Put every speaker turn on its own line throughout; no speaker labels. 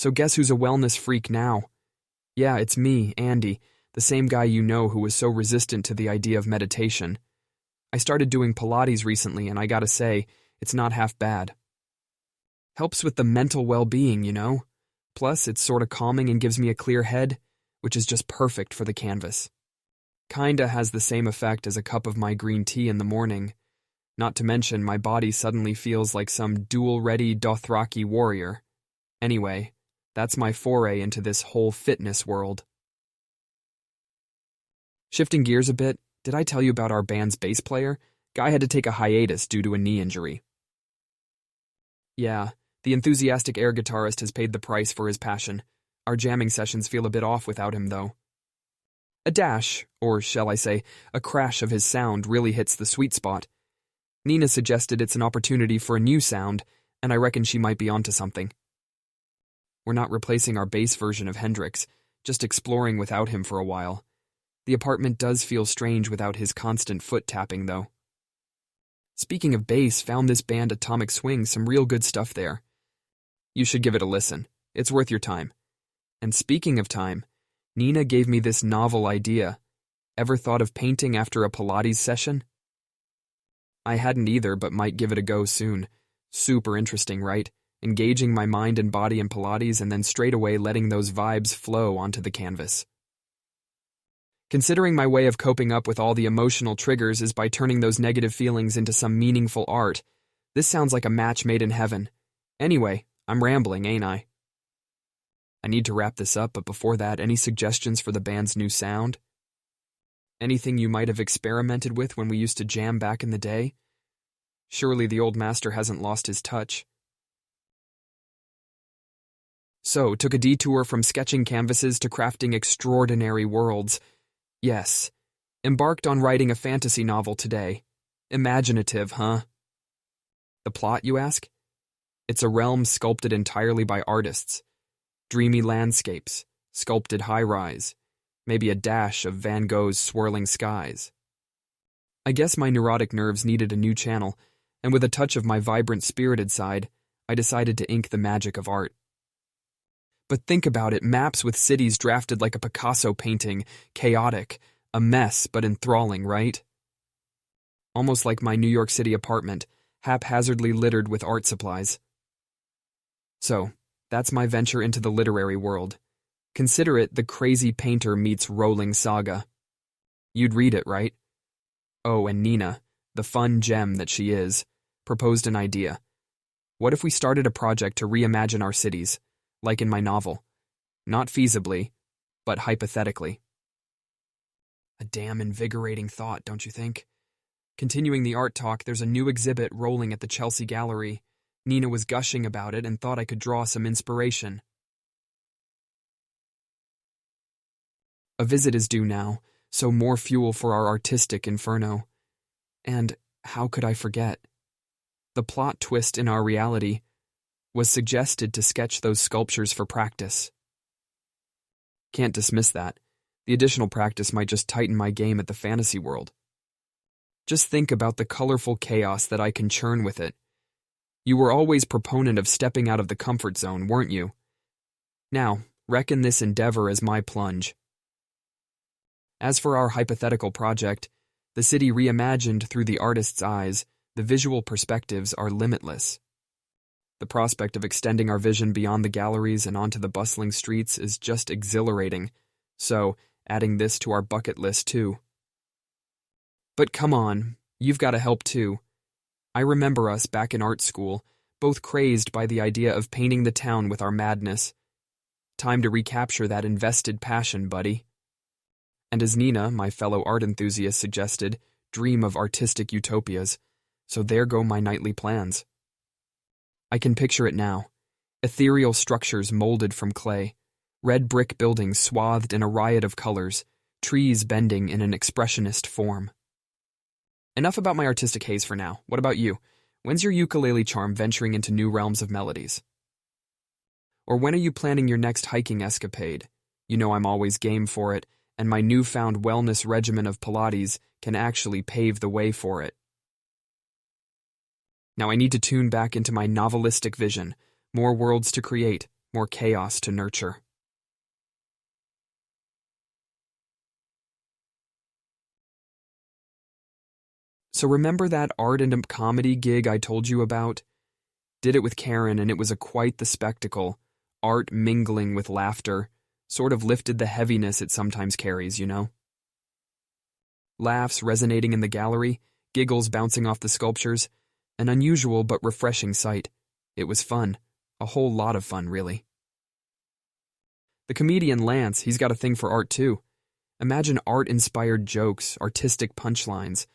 So guess who's a wellness freak now? Yeah, it's me, Andy, the same guy you know who was so resistant to the idea of meditation. I started doing Pilates recently, and I gotta say, it's not half bad. Helps with the mental well-being, you know? Plus, it's sorta calming and gives me a clear head, which is just perfect for the canvas. Kinda has the same effect as a cup of my green tea in the morning. Not to mention, my body suddenly feels like some duel-ready Dothraki warrior. Anyway, that's my foray into this whole fitness world. Shifting gears a bit, did I tell you about our band's bass player? Guy had to take a hiatus due to a knee injury. Yeah, the enthusiastic air guitarist has paid the price for his passion. Our jamming sessions feel a bit off without him, though. A dash, or shall I say, a crash of his sound really hits the sweet spot. Nina suggested it's an opportunity for a new sound, and I reckon she might be onto something. We're not replacing our bass version of Hendrix, just exploring without him for a while. The apartment does feel strange without his constant foot tapping, though. Speaking of bass, found this band Atomic Swing, some real good stuff there. You should give it a listen. It's worth your time. And speaking of time, Nina gave me this novel idea. Ever thought of painting after a Pilates session? I hadn't either, but might give it a go soon. Super interesting, right? Engaging my mind and body in Pilates and then straight away letting those vibes flow onto the canvas. Considering my way of coping up with all the emotional triggers is by turning those negative feelings into some meaningful art, this sounds like a match made in heaven. Anyway, I'm rambling, ain't I? I need to wrap this up, but before that, any suggestions for the band's new sound? Anything you might have experimented with when we used to jam back in the day? Surely the old master hasn't lost his touch. So, took a detour from sketching canvases to crafting extraordinary worlds. Yes, embarked on writing a fantasy novel today. Imaginative, huh? The plot, you ask? It's a realm sculpted entirely by artists. Dreamy landscapes, sculpted high-rise, maybe a dash of Van Gogh's swirling skies. I guess my neurotic nerves needed a new channel, and with a touch of my vibrant, spirited side, I decided to ink the magic of art. But think about it, maps with cities drafted like a Picasso painting, chaotic, a mess but enthralling, right? Almost like my New York City apartment, haphazardly littered with art supplies. So, that's my venture into the literary world. Consider it the Crazy Painter meets Rolling Saga. You'd read it, right? Oh, and Nina, the fun gem that she is, proposed an idea. What if we started a project to reimagine our cities, like in my novel? Not feasibly, but hypothetically. A damn invigorating thought, don't you think? Continuing the art talk, there's a new exhibit rolling at the Chelsea Gallery. Nina was gushing about it and thought I could draw some inspiration. A visit is due now, so more fuel for our artistic inferno. And how could I forget? The plot twist in our reality was suggested to sketch those sculptures for practice. Can't dismiss that. The additional practice might just tighten my game at the fantasy world. Just think about the colorful chaos that I can churn with it. You were always proponent of stepping out of the comfort zone, weren't you? Now, reckon this endeavor as my plunge. As for our hypothetical project, the city reimagined through the artist's eyes, the visual perspectives are limitless. The prospect of extending our vision beyond the galleries and onto the bustling streets is just exhilarating, so adding this to our bucket list too. But come on, you've got to help too. I remember us back in art school, both crazed by the idea of painting the town with our madness. Time to recapture that invested passion, buddy. And as Nina, my fellow art enthusiast, suggested, dream of artistic utopias. So there go my nightly plans. I can picture it now. Ethereal structures molded from clay, red brick buildings swathed in a riot of colors, trees bending in an expressionist form. Enough about my artistic haze for now. What about you? When's your ukulele charm venturing into new realms of melodies? Or when are you planning your next hiking escapade? You know I'm always game for it, and my newfound wellness regimen of Pilates can actually pave the way for it. Now I need to tune back into my novelistic vision, more worlds to create, more chaos to nurture. So remember that art and comedy gig I told you about? Did it with Karen, and it was quite the spectacle. Art mingling with laughter sort of lifted the heaviness it sometimes carries, you know? Laughs resonating in the gallery, giggles bouncing off the sculptures, an unusual but refreshing sight. It was fun. A whole lot of fun, really. The comedian Lance, he's got a thing for art too. Imagine art-inspired jokes, artistic punchlines,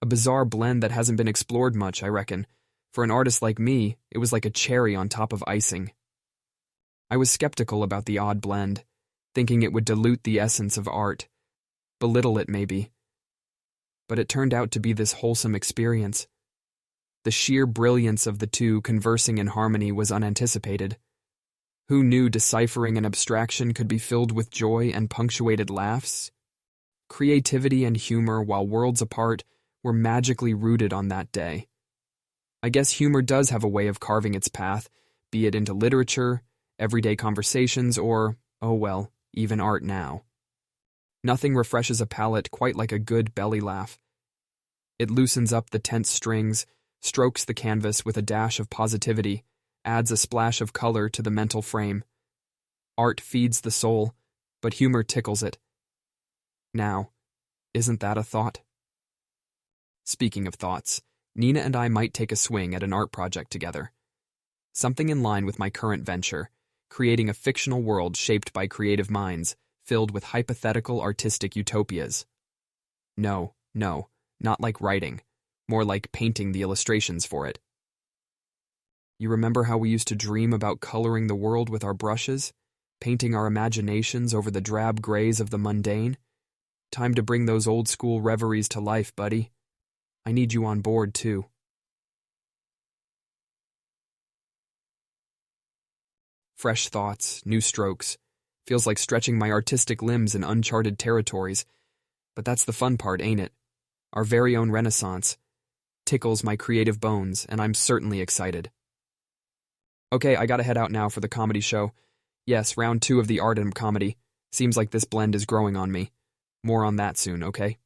a bizarre blend that hasn't been explored much, I reckon. For an artist like me, it was like a cherry on top of icing. I was skeptical about the odd blend, thinking it would dilute the essence of art, belittle it maybe. But it turned out to be this wholesome experience. The sheer brilliance of the two conversing in harmony was unanticipated. Who knew deciphering an abstraction could be filled with joy and punctuated laughs? Creativity and humor, while worlds apart, were magically rooted on that day. I guess humor does have a way of carving its path, be it into literature, everyday conversations, or, oh well, even art now. Nothing refreshes a palate quite like a good belly laugh. It loosens up the tense strings, strokes the canvas with a dash of positivity, adds a splash of color to the mental frame. Art feeds the soul, but humor tickles it. Now, isn't that a thought? Speaking of thoughts, Nina and I might take a swing at an art project together. Something in line with my current venture, creating a fictional world shaped by creative minds, filled with hypothetical artistic utopias. No, not like writing, more like painting the illustrations for it. You remember how we used to dream about coloring the world with our brushes, painting our imaginations over the drab grays of the mundane? Time to bring those old-school reveries to life, buddy. I need you on board, too. Fresh thoughts, new strokes. Feels like stretching my artistic limbs in uncharted territories. But that's the fun part, ain't it? Our very own renaissance. Tickles my creative bones, and I'm certainly excited. Okay, I gotta head out now for the comedy show. Yes, round 2 of the art and comedy. Seems like this blend is growing on me. More on that soon, okay?